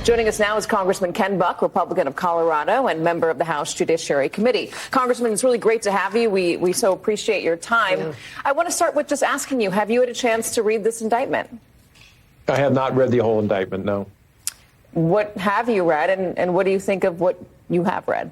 Joining us now is Congressman Ken Buck, Republican of Colorado and member of the House Judiciary Committee. Congressman, it's really great to have you. We so appreciate your time. Yeah. I want to start with just asking you, have you had a chance to read this indictment? I have not read the whole indictment, no. What have you read, and what do you think of what you have read?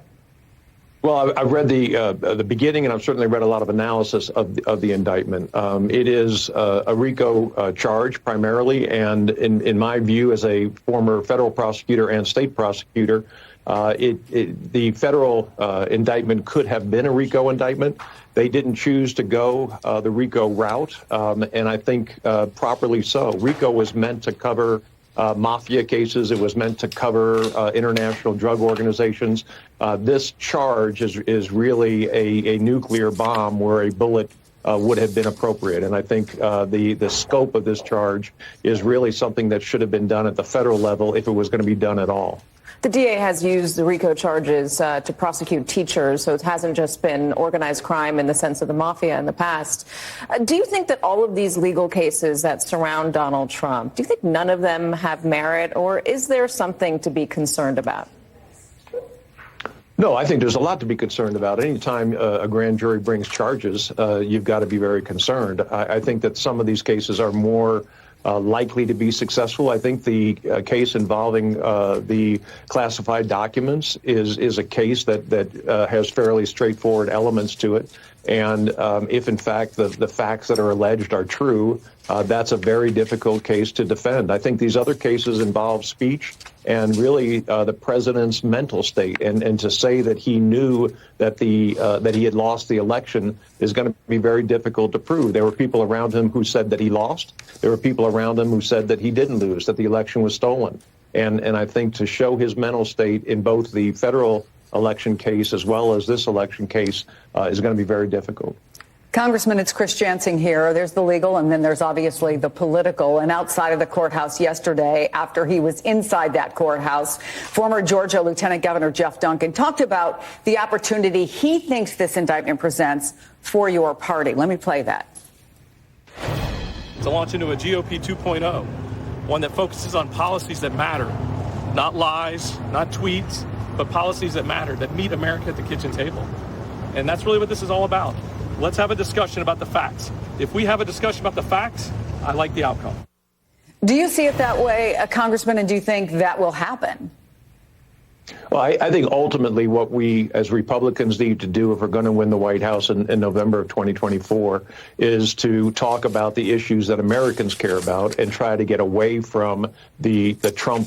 Well, I've read the beginning, and I've certainly read a lot of analysis of the indictment. It is a RICO charge primarily, and in my view, as a former federal prosecutor and state prosecutor, the federal indictment could have been a RICO indictment. They didn't choose to go the RICO route, and I think properly so. RICO was meant to cover mafia cases. It was meant to cover international drug organizations. This charge is really a nuclear bomb where a bullet would have been appropriate. And I think the scope of this charge is really something that should have been done at the federal level if it was going to be done at all. The DA has used the RICO charges to prosecute teachers, so it hasn't just been organized crime in the sense of the mafia in the past. Do you think that all of these legal cases that surround Donald Trump, do you think none of them have merit, or is there something to be concerned about? No, I think there's a lot to be concerned about. Anytime a grand jury brings charges, you've got to be very concerned. I think that some of these cases are more likely to be successful. I think the case involving the classified documents is a case that has fairly straightforward elements to it. And if, in fact, the facts that are alleged are true, that's a very difficult case to defend. I think these other cases involve speech and really the president's mental state. And to say that he knew that that he had lost the election is going to be very difficult to prove. There were people around him who said that he lost. There were people around him who said that he didn't lose, that the election was stolen. And I think to show his mental state in both the federal election case as well as this election case is going to be very difficult. Congressman, it's Chris Jansing here. There's the legal, and then there's obviously the political. And outside of the courthouse yesterday, after he was inside that courthouse, former Georgia Lieutenant Governor Jeff Duncan talked about the opportunity he thinks this indictment presents for your party. Let me play that. To launch into a GOP 2.0, one that focuses on policies that matter, not lies, not tweets, but policies that matter, that meet America at the kitchen table. And that's really what this is all about. Let's have a discussion about the facts. If we have a discussion about the facts, I like the outcome. Do you see it that way, Congressman, and do you think that will happen? Well, I think ultimately what we as Republicans need to do if we're going to win the White House in November of 2024 is to talk about the issues that Americans care about and try to get away from the Trump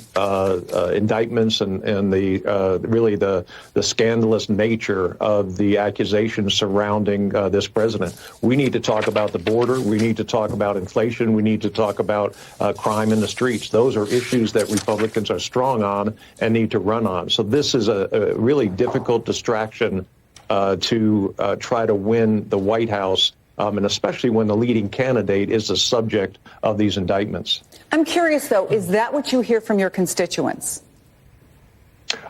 indictments and the really the scandalous nature of the accusations surrounding this president. We need to talk about the border. We need to talk about inflation. We need to talk about crime in the streets. Those are issues that Republicans are strong on and need to run on. So this is a really difficult distraction to try to win the White House, and especially when the leading candidate is the subject of these indictments. I'm curious, though, is that what you hear from your constituents?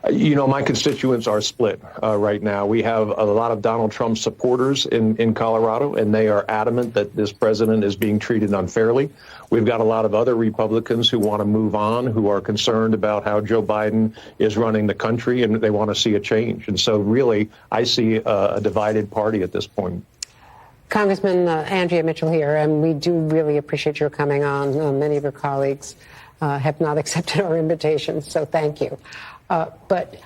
You know, my constituents are split right now. We have a lot of Donald Trump supporters in Colorado, and they are adamant that this president is being treated unfairly. We've got a lot of other Republicans who want to move on, who are concerned about how Joe Biden is running the country, and they want to see a change. And so really, I see a divided party at this point. Congressman Andrea Mitchell here, and we do really appreciate your coming on. Many of your colleagues have not accepted our invitation, so thank you. But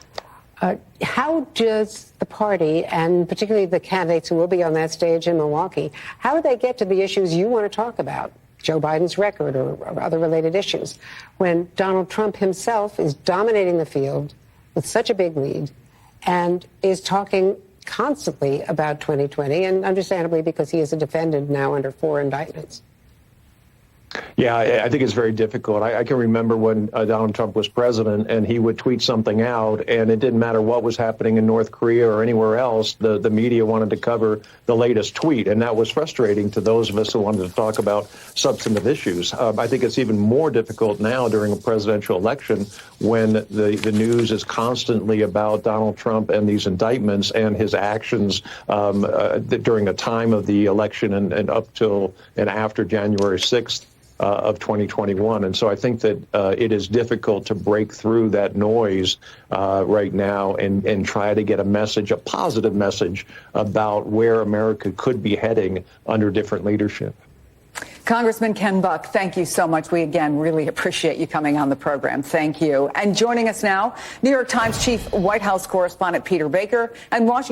how does the party, and particularly the candidates who will be on that stage in Milwaukee, how do they get to the issues you want to talk about, Joe Biden's record or other related issues, when Donald Trump himself is dominating the field with such a big lead and is talking constantly about 2020, and understandably because he is a defendant now under 4 indictments? Yeah, I think it's very difficult. I can remember when Donald Trump was president and he would tweet something out, and it didn't matter what was happening in North Korea or anywhere else. The media wanted to cover the latest tweet, and that was frustrating to those of us who wanted to talk about substantive issues. I think it's even more difficult now during a presidential election when the news is constantly about Donald Trump and these indictments and his actions during the time of the election and up till and after January 6th. of 2021. And so I think that it is difficult to break through that noise right now and try to get a message, a positive message about where America could be heading under different leadership. Congressman Ken Buck, thank you so much. We, again, really appreciate you coming on the program. Thank you. And joining us now, New York Times chief White House correspondent Peter Baker and Washington